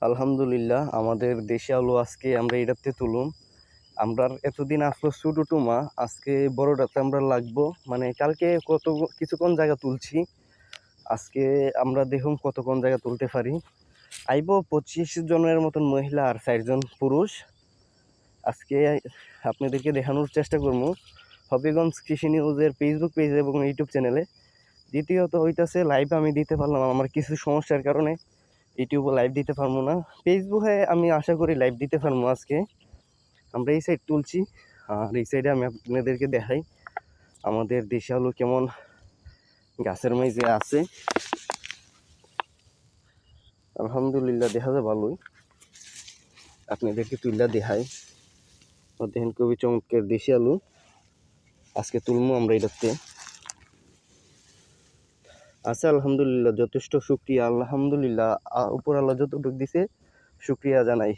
আলহামদুলিল্লাহ আমাদের দেশে আলু আজকে আমরা এটাতে তুলুম। আমরা এতদিন আসলো ছোট টুমা, আজকে বড়টাতে আমরা লাগবো। মানে কালকে কিছুক্ষণ জায়গা তুলছি, আজকে আমরা দেখুন কতক্ষণ জায়গা তুলতে পারি। আইব 25 জনের মতন মহিলা আর 4 জন পুরুষ। আজকে আপনাদেরকে দেখানোর চেষ্টা করবো হবিগঞ্জ কৃষি নিউজের ফেসবুক পেজ এবং ইউটিউব চ্যানেলে। দ্বিতীয়ত হইতাছে লাইভ আমি দিতে পারলাম, আমার কিছু সমস্যার কারণে ইউটিউবে লাইভ দিতে পারবো না। ফেসবুকে আমি আশা করি লাইভ দিতে পারবো। আজকে আমরা এই সাইড তুলছি, আর এই সাইডে আমি আপনাদেরকে দেখাই আমাদের দেশে আলু কেমন গাছের মাঝে আছে। আলহামদুলিল্লাহ দেখা যায় ভালোই, আপনাদেরকে তুললা দেখাই। দেখেন খুবই চমৎকার দেশি আলু আজকে তুলবো আমরা এটাতে। আছে আলহামদুলিল্লাহ, যথেষ্ট শুকরিয়া। আলহামদুলিল্লাহ উপর আল্লাহ যতটুকু দিছে শুকরিয়া জানাই।